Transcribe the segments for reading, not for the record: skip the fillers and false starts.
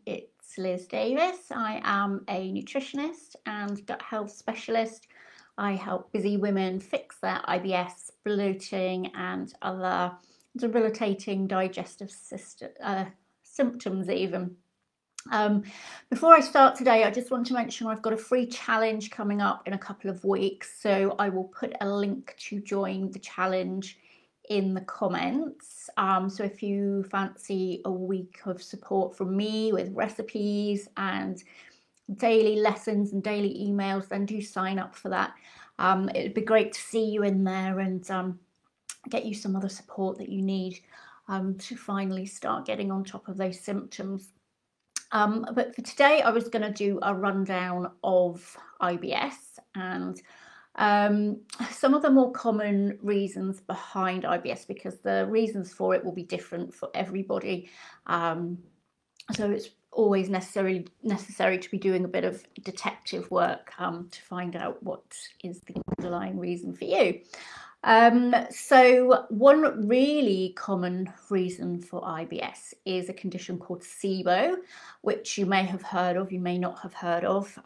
It's Liz Davis. I am a nutritionist and gut health specialist. I help busy women fix their IBS, bloating, and other debilitating digestive system, symptoms, even. Before I start today, I just want to mention I've got a free challenge coming up in a couple of weeks. So I will put a link to join the challenge in the comments. So if you fancy a week of support from me with recipes and daily lessons and daily emails, then do sign up for that. It'd be great to see you in there and get you some other support that you need to finally start getting on top of those symptoms. But for today, I was going to do a rundown of IBS and some of the more common reasons behind IBS, because the reasons for it will be different for everybody. So it's always necessary to be doing a bit of detective work to find out what is the underlying reason for you. So one really common reason for IBS is a condition called SIBO, which you may have heard of, you may not have heard of.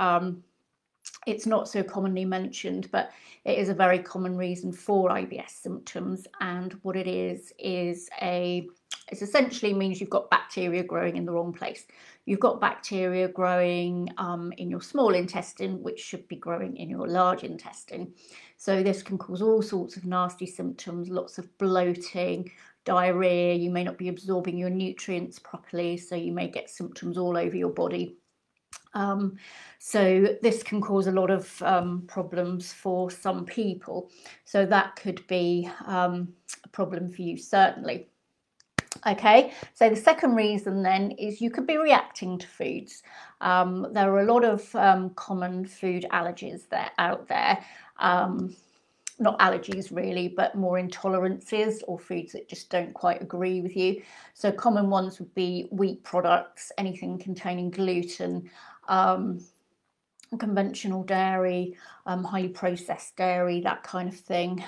It's not so commonly mentioned, but it is a very common reason for IBS symptoms. And what it is it essentially means you've got bacteria growing in the wrong place. You've got bacteria growing in your small intestine, which should be growing in your large intestine. So this can cause all sorts of nasty symptoms, lots of bloating, diarrhea. You may not be absorbing your nutrients properly, so you may get symptoms all over your body. So this can cause a lot of problems for some people. So that could be a problem for you, certainly. Okay, so the second reason then is you could be reacting to foods. There are a lot of common food allergies out there. Not allergies really, but more intolerances or foods that just don't quite agree with you. So common ones would be wheat products, anything containing gluten, conventional dairy, highly processed dairy, that kind of thing.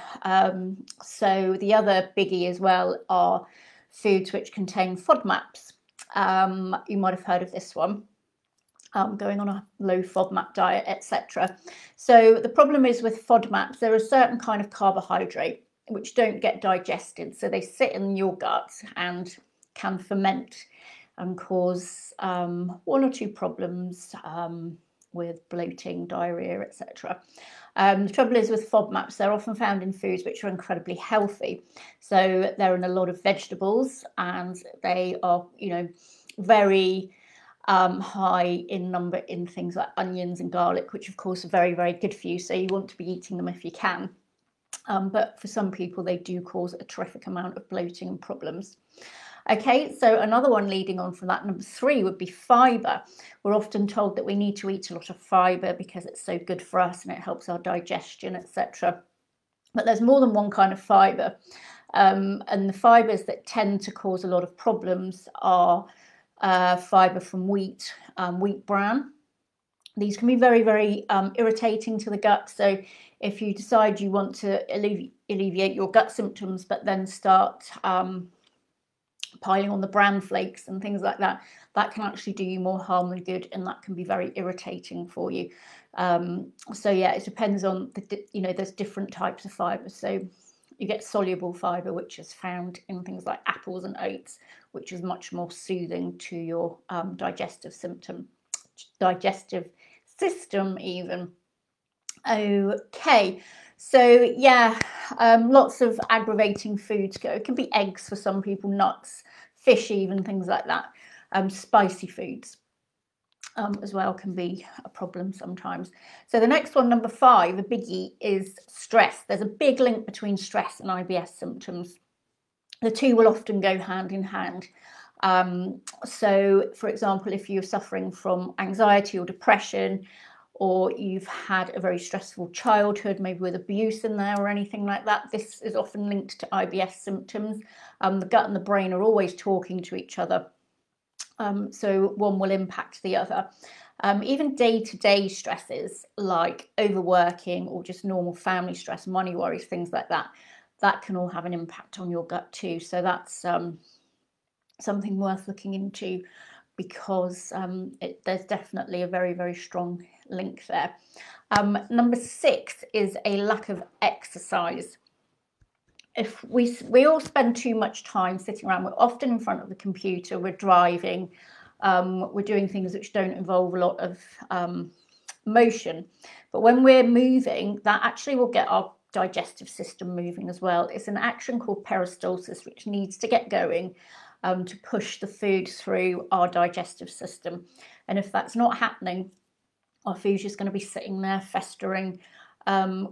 So the other biggie as well are foods which contain FODMAPs. You might have heard of this one. Going on a low FODMAP diet, etc. So the problem is with FODMAPs, they're a certain kind of carbohydrate which don't get digested. So they sit in your gut and can ferment and cause one or two problems with bloating, diarrhea, etc. The trouble is with FODMAPs, they're often found in foods which are incredibly healthy. So they're in a lot of vegetables, and they are, very high in number in things like onions and garlic, which of course are very, very good for you. So you want to be eating them if you can. But for some people, they do cause a terrific amount of bloating and problems. Okay, so another one leading on from that, number 3, would be fibre. We're often told that we need to eat a lot of fibre because it's so good for us and it helps our digestion, etc. But there's more than one kind of fibre. And the fibres that tend to cause a lot of problems are fibre from wheat, wheat bran. These can be very, very irritating to the gut. So if you decide you want to alleviate your gut symptoms, but then start piling on the bran flakes and things like that, that can actually do you more harm than good, and that can be very irritating for you. So yeah, it depends on there's different types of fibre. So you get soluble fibre, which is found in things like apples and oats, which is much more soothing to your digestive system even. Okay, so yeah, lots of aggravating foods. It can be eggs for some people, nuts, fish, even things like that. Spicy foods as well can be a problem sometimes. So the next one, number 5, a biggie, is stress. There's a big link between stress and IBS symptoms. The two will often go hand in hand. So for example, if you're suffering from anxiety or depression, or you've had a very stressful childhood, maybe with abuse in there or anything like that, this is often linked to IBS symptoms. The gut and the brain are always talking to each other. So one will impact the other. Even day-to-day stresses like overworking or just normal family stress, money worries, things like that, that can all have an impact on your gut too. So that's something worth looking into. because there's definitely a very, very strong link there. Number 6 is a lack of exercise. If we all spend too much time sitting around, we're often in front of the computer, we're driving, we're doing things which don't involve a lot of motion. But when we're moving, that actually will get our digestive system moving as well. It's an action called peristalsis, which needs to get going to push the food through our digestive system. And if that's not happening, our food's just going to be sitting there festering,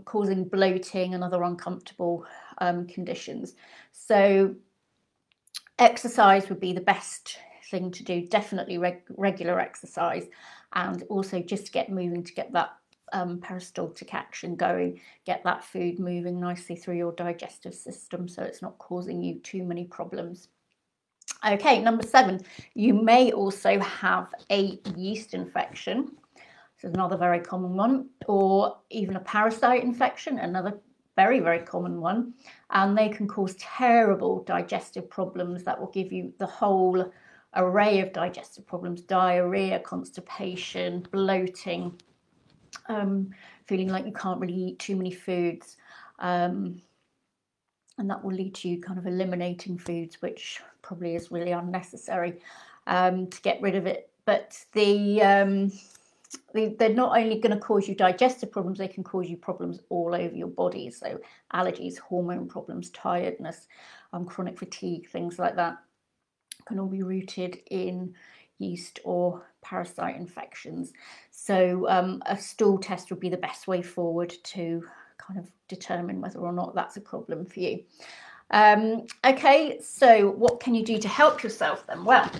causing bloating and other uncomfortable conditions. So exercise would be the best thing to do, definitely regular exercise, and also just get moving to get that peristaltic action going, get that food moving nicely through your digestive system so it's not causing you too many problems. Okay, number 7, you may also have a yeast infection. This is another very common one, or even a parasite infection, another very, very common one. And they can cause terrible digestive problems that will give you the whole array of digestive problems: diarrhea, constipation, bloating, feeling like you can't really eat too many foods. And that will lead to you kind of eliminating foods, which probably is really unnecessary to get rid of it. But they're not only going to cause you digestive problems, they can cause you problems all over your body. So allergies, hormone problems, tiredness, chronic fatigue, things like that can all be rooted in yeast or parasite infections. So a stool test would be the best way forward to kind of determine whether or not that's a problem for you. Okay, so what can you do to help yourself then? Well,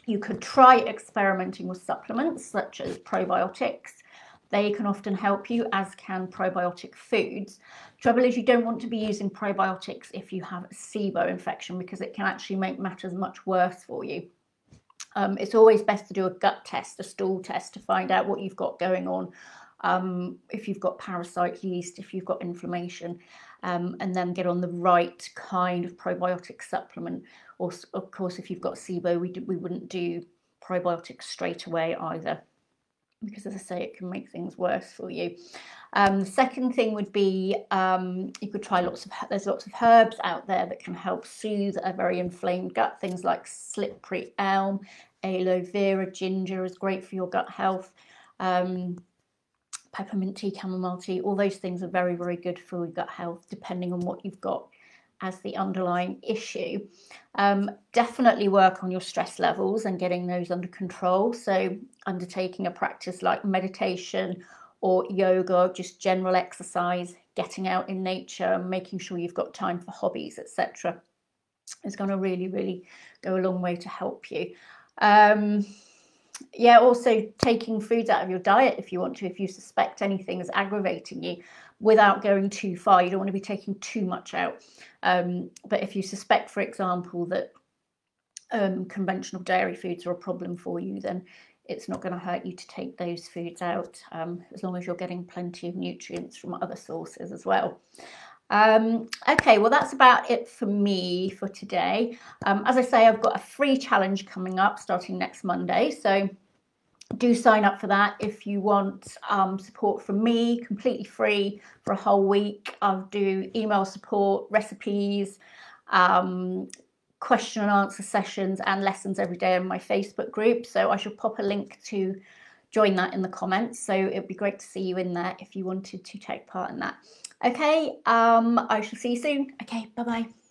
you could try experimenting with supplements such as probiotics. They can often help you, as can probiotic foods. Trouble is, you don't want to be using probiotics if you have a SIBO infection, because it can actually make matters much worse for you. It's always best to do a gut test, a stool test, to find out what you've got going on. If you've got parasites, yeast, if you've got inflammation, and then get on the right kind of probiotic supplement. Or, of course, if you've got SIBO, we wouldn't do probiotics straight away either, because, as I say, it can make things worse for you. The second thing would be you could try there's lots of herbs out there that can help soothe a very inflamed gut. Things like slippery elm, aloe vera, ginger is great for your gut health. Peppermint tea, chamomile tea, all those things are very, very good for your gut health, depending on what you've got as the underlying issue. Definitely work on your stress levels and getting those under control. So undertaking a practice like meditation or yoga, just general exercise, getting out in nature, making sure you've got time for hobbies, etc., is going to really, really go a long way to help you. Yeah, also taking foods out of your diet if you want to, if you suspect anything is aggravating you, without going too far. You don't want to be taking too much out. But if you suspect, for example, that conventional dairy foods are a problem for you, then it's not going to hurt you to take those foods out, as long as you're getting plenty of nutrients from other sources as well. Okay, well, that's about it for me for today. As I say, I've got a free challenge coming up starting next Monday, so do sign up for that if you want support from me, completely free for a whole week. I'll do email support, recipes, question and answer sessions and lessons every day on my Facebook group. So I shall pop a link to join that in the comments. So it'd be great to see you in there if you wanted to take part in that. Okay, I shall see you soon. Okay, bye-bye.